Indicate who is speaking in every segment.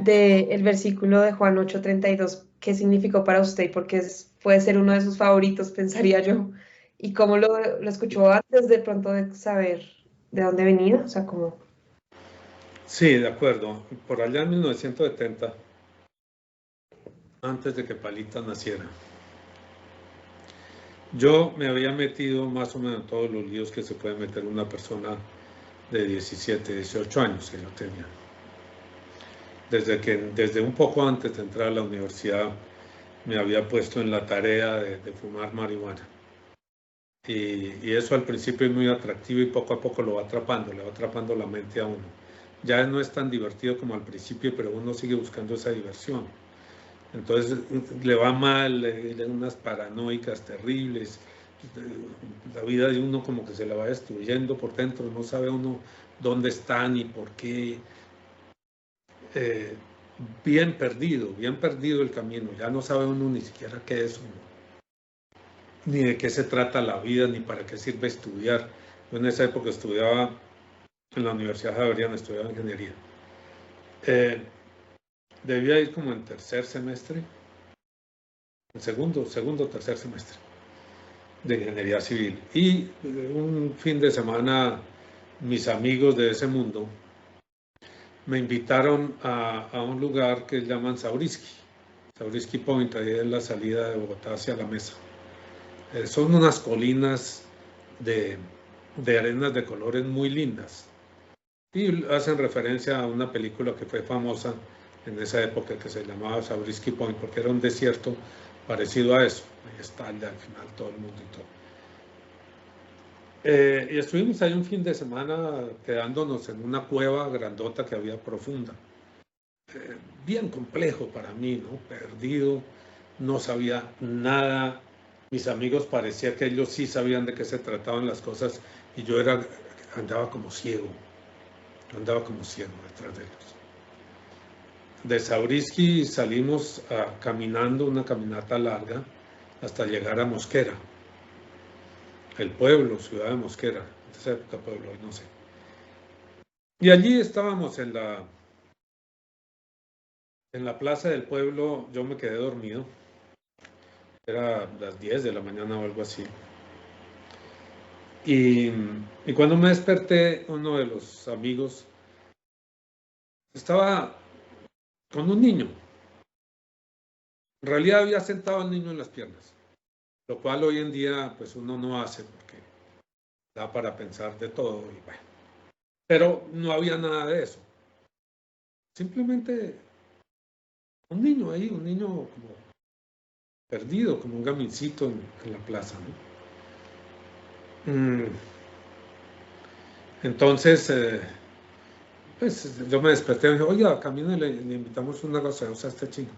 Speaker 1: del versículo de Juan 8:32, ¿qué significó para usted? Y porque puede ser uno de sus favoritos, pensaría yo. ¿Y cómo lo escuchó antes de pronto de saber de dónde venía? O sea, como...
Speaker 2: Sí, de acuerdo. Por allá en 1970, antes de que Palita naciera, yo me había metido más o menos en todos los líos que se puede meter una persona de 17, 18 años que yo tenía. Desde un poco antes de entrar a la universidad me había puesto en la tarea de fumar marihuana. Y eso al principio es muy atractivo y poco a poco lo va atrapando, le va atrapando la mente a uno. Ya no es tan divertido como al principio, pero uno sigue buscando esa diversión. Entonces le va mal, le dan unas paranoicas terribles, la vida de uno como que se la va destruyendo por dentro, no sabe uno dónde está ni por qué. Eh, bien perdido el camino, ya no sabe uno ni siquiera qué es uno, ni de qué se trata la vida, ni para qué sirve estudiar. Yo en esa época estudiaba en la Universidad Javeriana, estudiaba ingeniería. Debía ir como en tercer semestre, en segundo o tercer semestre de ingeniería civil. Y un fin de semana mis amigos de ese mundo me invitaron a un lugar que llaman Zabriskie Point, ahí es la salida de Bogotá hacia la mesa. Son unas colinas de arenas de colores muy lindas y hacen referencia a una película que fue famosa en esa época que se llamaba Zabriskie Point porque era un desierto parecido a eso. Ahí está al final todo el mundo y todo. Y estuvimos ahí un fin de semana quedándonos en una cueva grandota que había profunda. Bien complejo para mí, ¿no? Perdido, no sabía nada. Mis amigos parecía que ellos sí sabían de qué se trataban las cosas y yo andaba como ciego detrás de ellos. De Zabriskie salimos caminando una caminata larga hasta llegar a Mosquera, el pueblo, ciudad de Mosquera, en esa época pueblo, no sé. Y allí estábamos en la plaza del pueblo, yo me quedé dormido, era las 10 de la mañana o algo así. Y cuando me desperté, uno de los amigos estaba con un niño. En realidad había sentado al niño en las piernas, lo cual hoy en día pues uno no hace porque da para pensar de todo y bueno. Pero no había nada de eso. Simplemente un niño ahí, un niño como perdido, como un gamincito en la plaza, ¿no? Entonces, pues yo me desperté y dije, oiga, camino y le invitamos una gaseosa a este chico.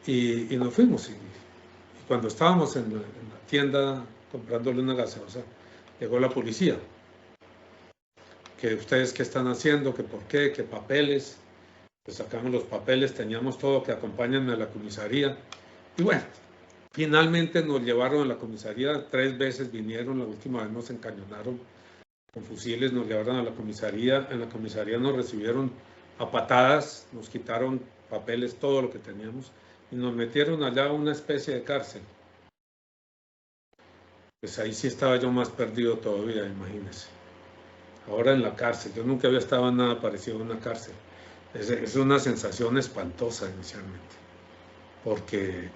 Speaker 2: Y nos fuimos. Y cuando estábamos en la tienda comprándole una gaseosa, llegó la policía. Que ustedes qué están haciendo, que por qué, qué papeles. Pues sacamos los papeles, teníamos todo, que acompáñenme a la comisaría. Y bueno, finalmente nos llevaron a la comisaría, 3 veces vinieron, la última vez nos encañonaron con fusiles, nos llevaron a la comisaría, en la comisaría nos recibieron a patadas, nos quitaron papeles, todo lo que teníamos, y nos metieron allá a una especie de cárcel. Pues ahí sí estaba yo más perdido todavía, imagínense. Ahora en la cárcel, yo nunca había estado en nada parecido a una cárcel. Es una sensación espantosa inicialmente, porque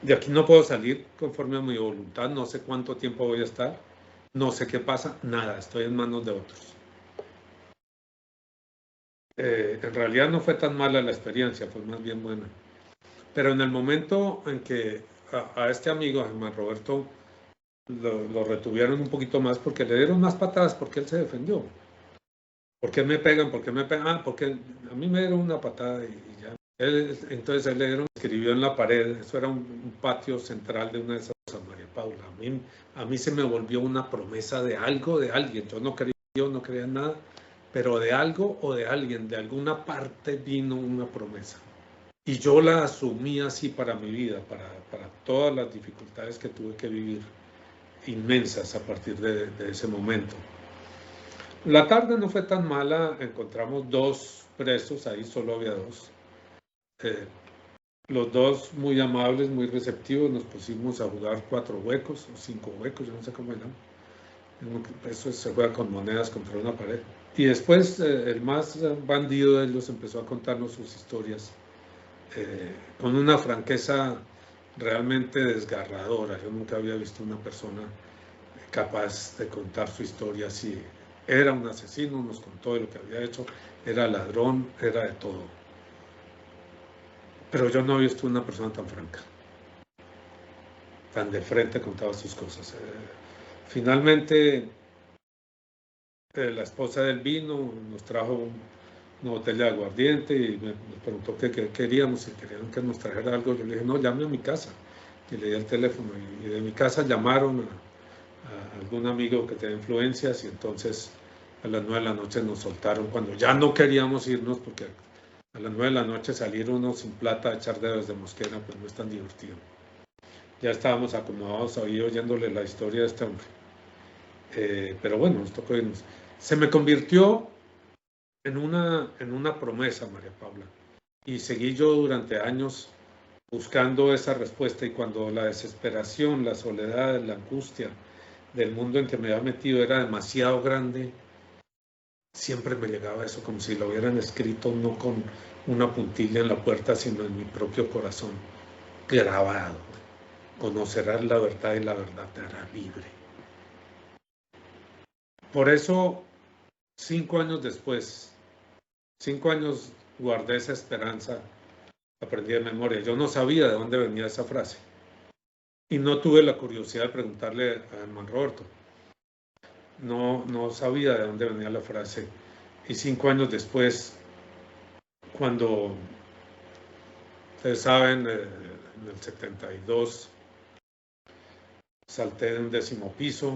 Speaker 2: de aquí no puedo salir conforme a mi voluntad, no sé cuánto tiempo voy a estar, no sé qué pasa, nada, estoy en manos de otros. En realidad no fue tan mala la experiencia, fue más bien buena. Pero en el momento en que a este amigo, a Germán Roberto, lo retuvieron un poquito más porque le dieron más patadas porque él se defendió. ¿Por qué me pegan? ¿Por qué me pegan? Ah, porque a mí me dieron una patada y ya. Entonces él le dieron, escribió en la pared, eso era un patio central de una de esas cosas, María Paula. A mí se me volvió una promesa de algo, de alguien. Yo no creía en nada, pero de algo o de alguien, de alguna parte vino una promesa. Y yo la asumí así para mi vida, para todas las dificultades que tuve que vivir, inmensas a partir de ese momento. La tarde no fue tan mala, encontramos 2 presos, ahí solo había 2. Los 2 muy amables, muy receptivos, nos pusimos a jugar 4 huecos o 5 huecos, yo no sé cómo eran. Eso se juega con monedas contra una pared. Y después el más bandido de ellos empezó a contarnos sus historias con una franqueza realmente desgarradora. Yo nunca había visto una persona capaz de contar su historia así. Era un asesino, nos contó de lo que había hecho, era ladrón, era de todo. Pero yo no había visto una persona tan franca, tan de frente contaba sus cosas. Finalmente, la esposa del vino nos trajo una botella de aguardiente y me preguntó qué queríamos, si querían que nos trajera algo. Yo le dije, no, llame a mi casa. Y le di el teléfono y de mi casa llamaron a algún amigo que tenía influencias y entonces a las 9 de la noche nos soltaron cuando ya no queríamos irnos porque a las 9 de la noche salir uno sin plata a echar dedos de mosquera pues no es tan divertido. Ya estábamos acomodados ahí oyéndole la historia de este hombre. Pero bueno, nos tocó irnos. Se me convirtió en una promesa, María Paula. Y seguí yo durante años buscando esa respuesta y cuando la desesperación, la soledad, la angustia del mundo en que me había metido era demasiado grande, siempre me llegaba eso como si lo hubieran escrito no con una puntilla en la puerta, sino en mi propio corazón, grabado. Conocerás la verdad y la verdad te hará libre. Por eso, 5 años después, 5 años guardé esa esperanza, aprendí de memoria. Yo no sabía de dónde venía esa frase y no tuve la curiosidad de preguntarle a hermano Roberto. No sabía de dónde venía la frase. Y 5 años después, cuando, ustedes saben, en el 72, salté de un 10º piso,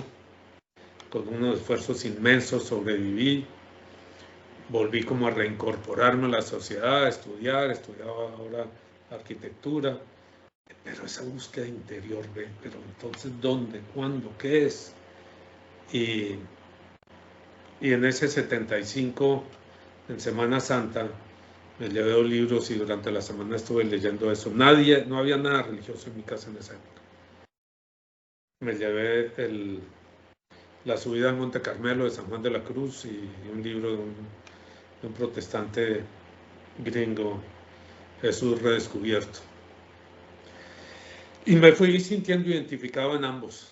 Speaker 2: con unos esfuerzos inmensos sobreviví, volví como a reincorporarme a la sociedad, a estudiar, estudiaba ahora arquitectura, pero esa búsqueda interior, pero entonces, ¿dónde? ¿Cuándo? ¿Qué es? Y en ese 75, en Semana Santa, me llevé 2 libros y durante la semana estuve leyendo eso. No había nada religioso en mi casa en esa época. Me llevé La subida al Monte Carmelo de San Juan de la Cruz y un libro de un protestante gringo, Jesús redescubierto. Y me fui sintiendo identificado en ambos.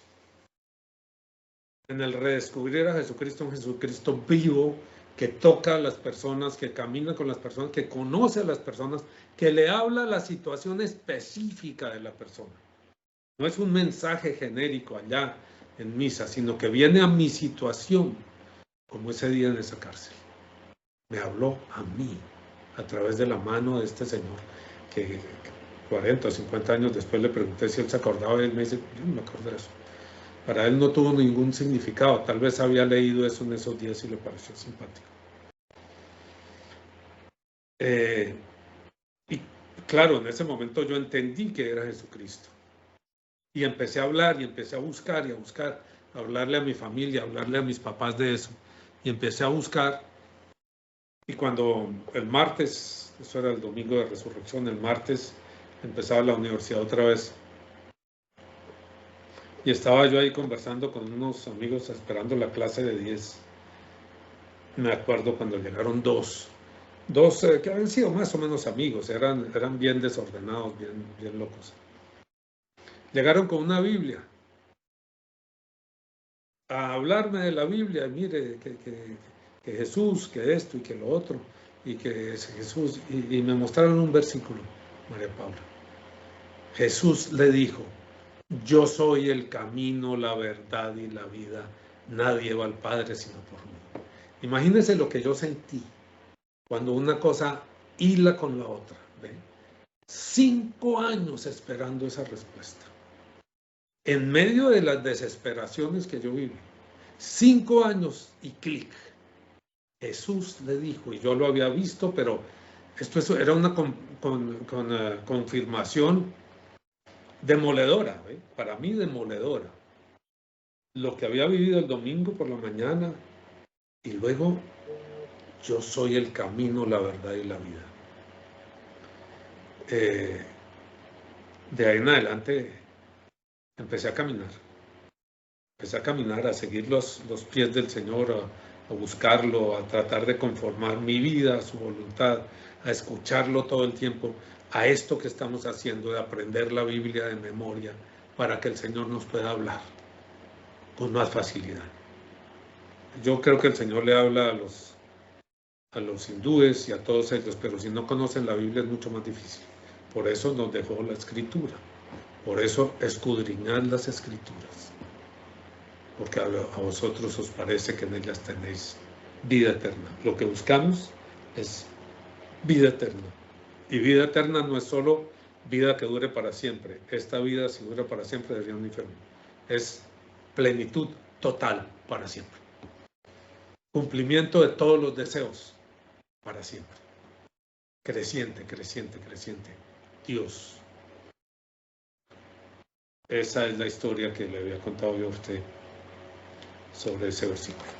Speaker 2: En el redescubrir a Jesucristo, un Jesucristo vivo, que toca a las personas, que camina con las personas, que conoce a las personas, que le habla a la situación específica de la persona. No es un mensaje genérico allá en misa, sino que viene a mi situación, como ese día en esa cárcel. Me habló a mí, a través de la mano de este señor, que 40 o 50 años después le pregunté si él se acordaba y él me dice, yo no me acuerdo de eso. Para él no tuvo ningún significado, tal vez había leído eso en esos días y le pareció simpático. Y claro, en ese momento yo entendí que era Jesucristo. Y empecé a hablar y empecé a buscar y a buscar, a hablarle a mi familia, a hablarle a mis papás de eso. Y empecé a buscar. Y cuando el martes, eso era el domingo de resurrección, el martes empezaba la universidad otra vez. Y estaba yo ahí conversando con unos amigos esperando la clase de 10. Me acuerdo cuando llegaron dos que habían sido más o menos amigos, eran bien desordenados, bien locos. Llegaron con una Biblia a hablarme de la Biblia, mire, que Jesús, que esto y que lo otro, y que es Jesús, y me mostraron un versículo, María Paula. Jesús le dijo, yo soy el camino, la verdad y la vida, nadie va al Padre sino por mí. Imagínense lo que yo sentí cuando una cosa hila con la otra, ¿ven? 5 años esperando esa respuesta. En medio de las desesperaciones que yo viví, 5 años y clic. Jesús le dijo, y yo lo había visto, pero esto era una confirmación demoledora, ¿ve? Para mí demoledora. Lo que había vivido el domingo por la mañana, Y luego, yo soy el camino, la verdad y la vida. De ahí en adelante empecé a caminar. Empecé a caminar, a seguir los pies del Señor, a buscarlo, a tratar de conformar mi vida a su voluntad, a escucharlo todo el tiempo, a esto que estamos haciendo de aprender la Biblia de memoria para que el Señor nos pueda hablar con más facilidad. Yo creo que el Señor le habla a los hindúes y a todos ellos, pero si no conocen la Biblia es mucho más difícil. Por eso nos dejó la Escritura. Por eso escudriñad las Escrituras, porque a vosotros os parece que en ellas tenéis vida eterna. Lo que buscamos es vida eterna. Y vida eterna no es solo vida que dure para siempre. Esta vida, si dura para siempre, sería un infierno. Es plenitud total para siempre. Cumplimiento de todos los deseos para siempre. Creciente, creciente, creciente. Dios. Esa es la historia que le había contado yo a usted sobre ese versículo.